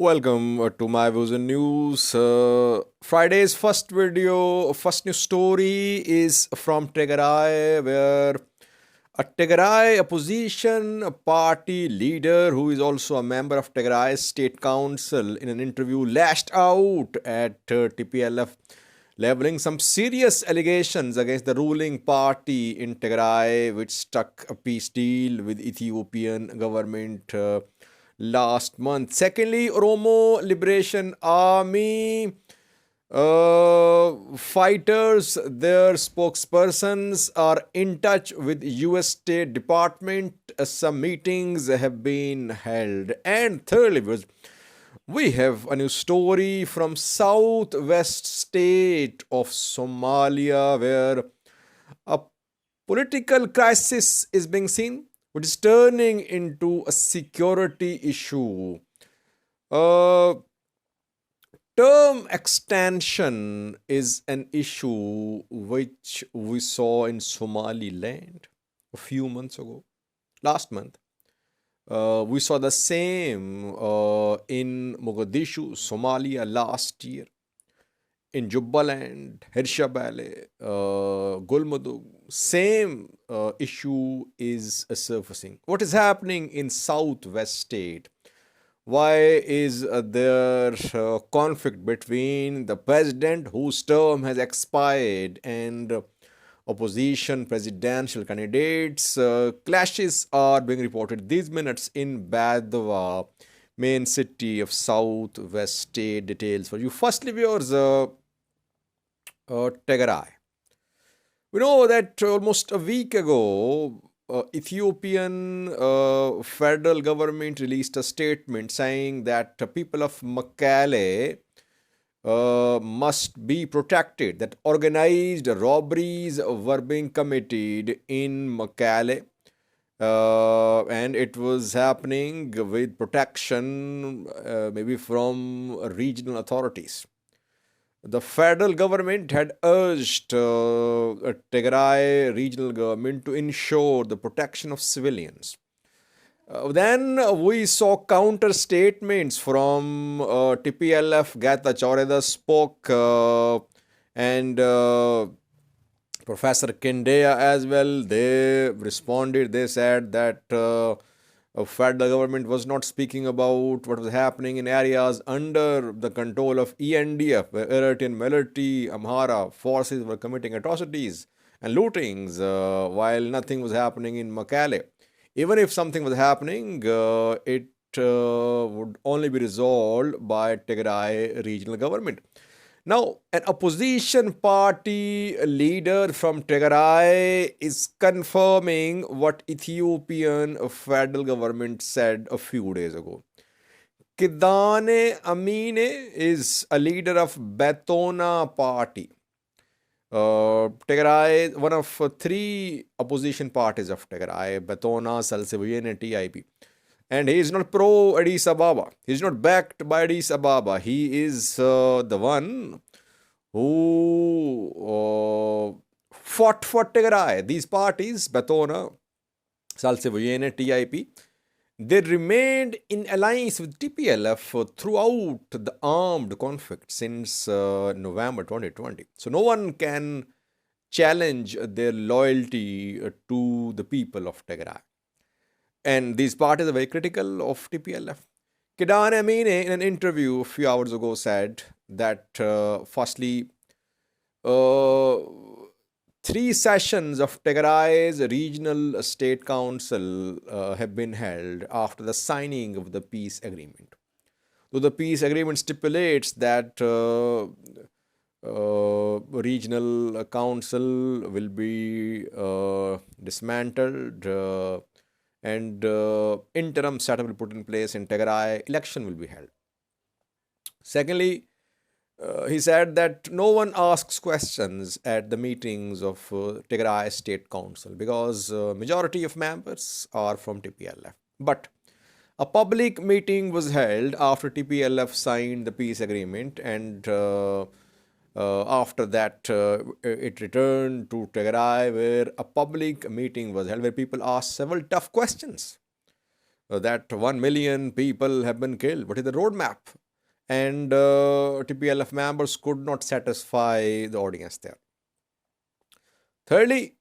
Welcome to my views and news. Friday's first news story is from Tigray, where a Tigray opposition party leader, who is also a member of Tigray State Council, in an interview lashed out at TPLF, leveling some serious allegations against the ruling party in Tigray, which struck a peace deal with Ethiopian government last month. Secondly, Oromo Liberation Army fighters, their spokespersons are in touch with US State Department. Some meetings have been held. And thirdly, we have a new story from southwest state of Somalia, where a political crisis is being seen, which is turning into a security issue. Uh, Term extension is an issue which we saw in Somaliland a few months ago, last month. We saw the same in Mogadishu, Somalia last year, in Jubaland, Hirshabelle, Gulmadug. Same issue is surfacing. What is happening in southwest state? Why is there conflict between the president whose term has expired and opposition presidential candidates? Clashes are being reported these minutes in Badwa, main city of southwest state. Details for you. Firstly, viewers, Tigray. We know that almost a week ago, Ethiopian federal government released a statement saying that people of Mekelle must be protected, that organized robberies were being committed in Mekelle, and it was happening with protection maybe from regional authorities. The federal government had urged Tigray regional government to ensure the protection of civilians. Then we saw counter statements from TPLF. Gata Chaureda spoke, and Professor Kendaya as well. They responded. They said that federal government was not speaking about what was happening in areas under the control of ENDF, where Eritrean military, Amhara forces were committing atrocities and lootings, while nothing was happening in Mekelle. Even if something was happening, it would only be resolved by Tigray regional government. Now, an opposition party leader from Tigray is confirming what Ethiopian federal government said a few days ago. Kidane Amine is a leader of Betona party. Tigray, one of three opposition parties of Tigray, Betona, Salsevian, and TIP. And he is not pro Addis Ababa. He is not backed by Addis Ababa. He is the one who fought for Tigray. These parties, Betona, Salseviene, TIP, they remained in alliance with TPLF throughout the armed conflict since November 2020. So no one can challenge their loyalty to the people of Tigray. And these parties are very critical of TPLF. Kidan Amine, in an interview a few hours ago, said that firstly, three sessions of Tigray's regional state council have been held after the signing of the peace agreement. Though the peace agreement stipulates that regional council will be dismantled, and interim setup will put in place in Tigray, election will be held. Secondly, he said that no one asks questions at the meetings of Tigray State Council because majority of members are from TPLF. But a public meeting was held after TPLF signed the peace agreement, and after that, it returned to Tigray, where a public meeting was held, where people asked several tough questions. that 1 million people have been killed. What is the roadmap? And TPLF members could not satisfy the audience there. Thirdly,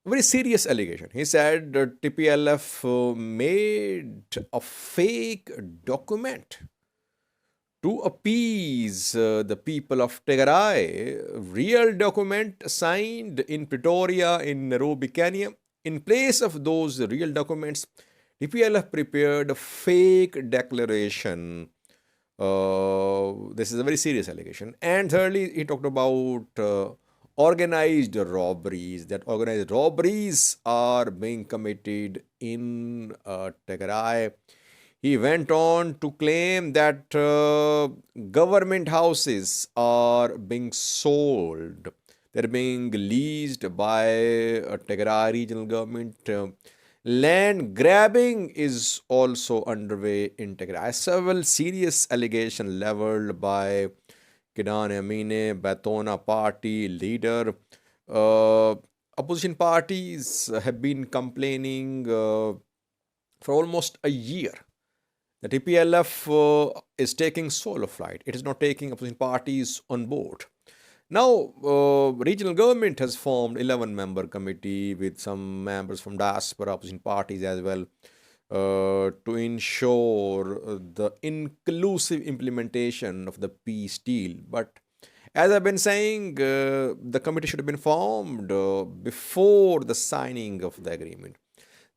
very serious allegation. He said TPLF made a fake document to appease the people of Tigray. Real document signed in Pretoria in Nairobi, Kenya. In place of those real documents, TPLF prepared a fake declaration. This is a very serious allegation. And thirdly, he talked about organized robberies. That organized robberies are being committed in Tigray. He went on to claim that government houses are being sold. They're being leased by a Tigray regional government. Land grabbing is also underway in Tigray. Several serious allegations leveled by Kidan Amine, Batona party leader. Opposition parties have been complaining for almost a year. The TPLF is taking solo flight. It is not taking opposition parties on board. Now, regional government has formed 11-member committee with some members from diaspora opposition parties as well to ensure the inclusive implementation of the peace deal. But as I've been saying, the committee should have been formed before the signing of the agreement.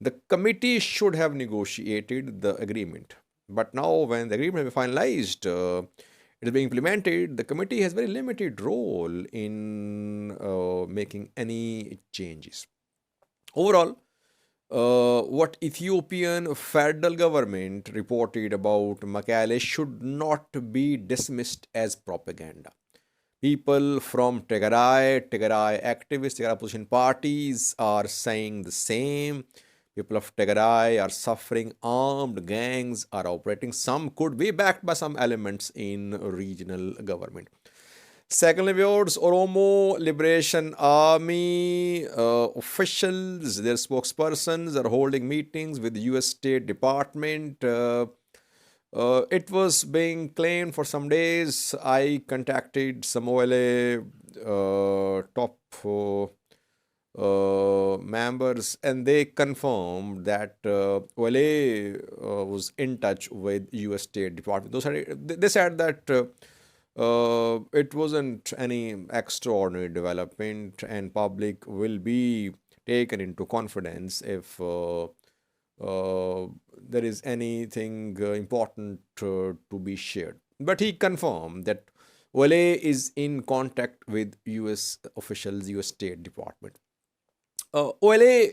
The committee should have negotiated the agreement. But now, when the agreement has been finalized, it is being implemented. The committee has very limited role in making any changes. Overall, what Ethiopian federal government reported about Mekelle should not be dismissed as propaganda. People from Tigray activists, Tigray opposition parties are saying the same. People of Tigray are suffering. Armed gangs are operating. Some could be backed by some elements in regional government. Secondly, viewers, Oromo Liberation Army officials, their spokespersons are holding meetings with the US State Department. It was being claimed for some days. I contacted some OLA top members, and they confirmed that OLA was in touch with US State Department. They said that it wasn't any extraordinary development, and public will be taken into confidence if there is anything important to be shared. But he confirmed that OLA is in contact with US officials, US State Department. OLA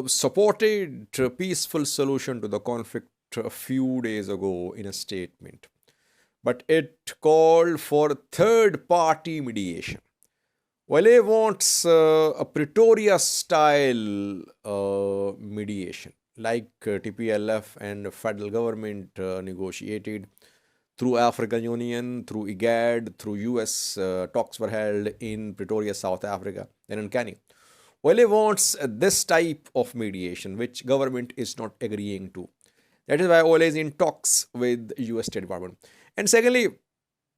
supported a peaceful solution to the conflict a few days ago in a statement, but it called for third-party mediation. OLA wants a Pretoria-style mediation, like TPLF and federal government negotiated through African Union, through IGAD, through US. Talks were held in Pretoria, South Africa, and in Kenya. OLA wants this type of mediation, which government is not agreeing to. That is why OLA is in talks with US State Department. And secondly,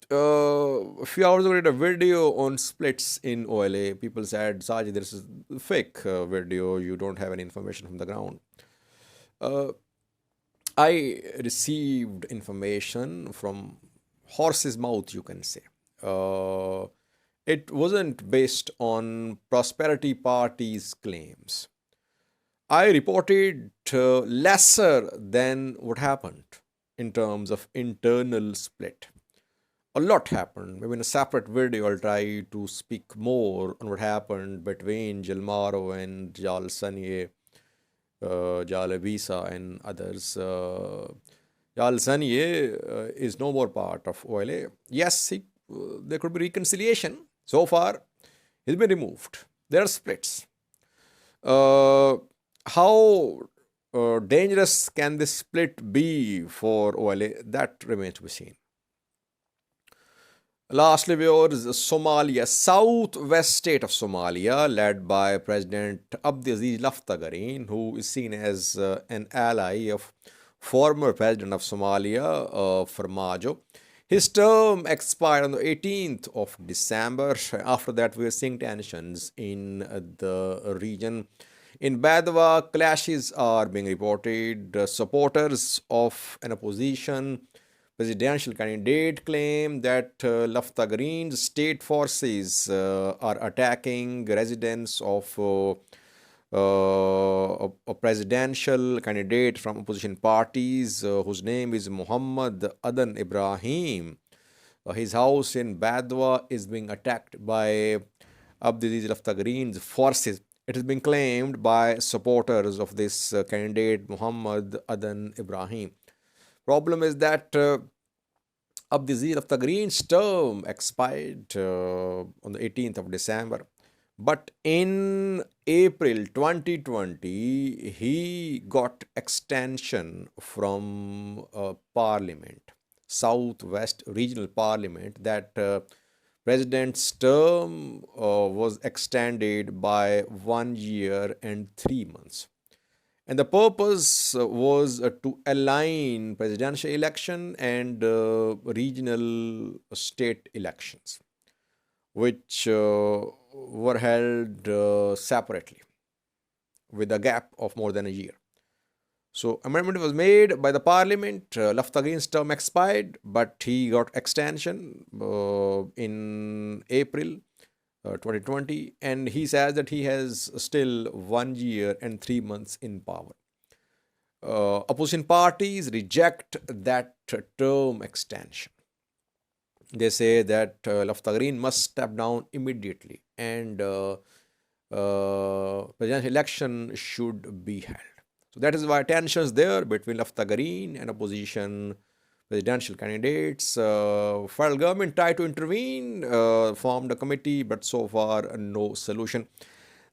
a few hours ago, I did a video on splits in OLA. People said, Saji, this is fake video. You don't have any information from the ground. I received information from horse's mouth, you can say. It wasn't based on Prosperity Party's claims. I reported lesser than what happened in terms of internal split. A lot happened. Maybe in a separate video, I'll try to speak more on what happened between Gilmaro and Jal Sanye, Jal Visa, and others. Jal Sanye is no more part of OLA. Yes, there could be reconciliation. So far, he's been removed. There are splits. How dangerous can this split be for OLA? That remains to be seen. Lastly, viewers, Somalia, southwest state of Somalia, led by President Abdelaziz Laftagarin, who is seen as an ally of former president of Somalia, Farmajo. His term expired on the 18th of December. After that, we are seeing tensions in the region. In Badwa, clashes are being reported. Supporters of an opposition presidential candidate claim that Laftagrin's state forces are attacking residents of a presidential candidate from opposition parties whose name is Muhammad Adan Ibrahim. His house in Badwa is being attacked by Abdelaziz Laftagrin's forces. It has been claimed by supporters of this candidate Muhammad Adan Ibrahim. Problem is that Abdelaziz Laftagrin's term expired on the 18th of December. But in April 2020, he got extension from Parliament, Southwest Regional Parliament, that President's term was extended by 1 year and 3 months. And the purpose was to align presidential election and regional state elections, which were held separately with a gap of more than a year. So amendment was made by the parliament. Laftagrin's term expired, but he got extension in April 2020, and he says that he has still 1 year and 3 months in power. Opposition parties reject that term extension. They say that Laftagrin must step down immediately and presidential election should be held. So that is why tensions there between Laftagrin and opposition presidential candidates. Federal government tried to intervene, formed a committee, but so far no solution.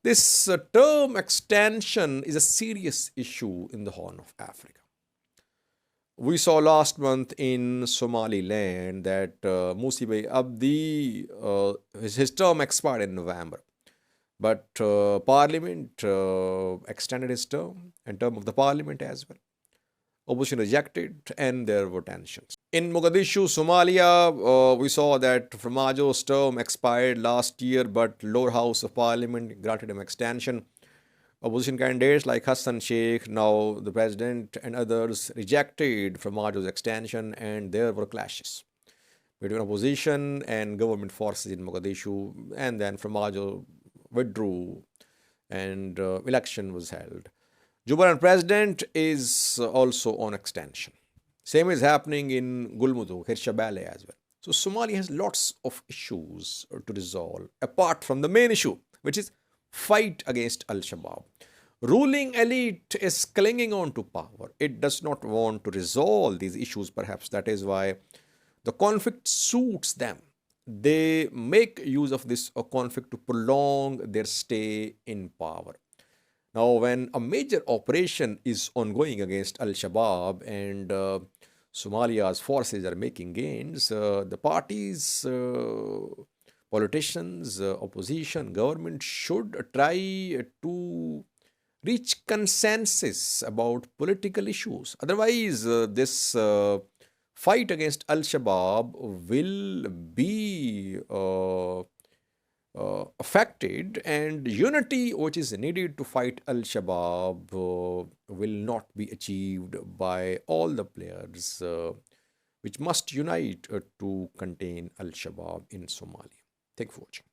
This term extension is a serious issue in the Horn of Africa. We saw last month in Somaliland that Musi Bey Abdi, his term expired in November. But Parliament extended his term and term of the Parliament as well. Opposition rejected and there were tensions. In Mogadishu, Somalia, we saw that Farmajo's term expired last year, but lower house of parliament granted him extension. Opposition candidates like Hassan Sheikh, now the president, and others rejected Farmajo's extension, and there were clashes between opposition and government forces in Mogadishu, and then Farmajo withdrew and election was held. Jubaland president is also on extension. Same is happening in Gulmudu, Hirshabelle as well. So Somalia has lots of issues to resolve apart from the main issue, which is fight against Al-Shabaab. Ruling elite is clinging on to power. It does not want to resolve these issues, perhaps. That is why the conflict suits them. They make use of this conflict to prolong their stay in power. Now, when a major operation is ongoing against Al-Shabaab and Somalia's forces are making gains, the parties, politicians, opposition, government should try to reach consensus about political issues. Otherwise, this fight against Al-Shabaab will be affected, and unity which is needed to fight Al-Shabaab will not be achieved by all the players which must unite to contain Al-Shabaab in Somalia. Thank you for watching.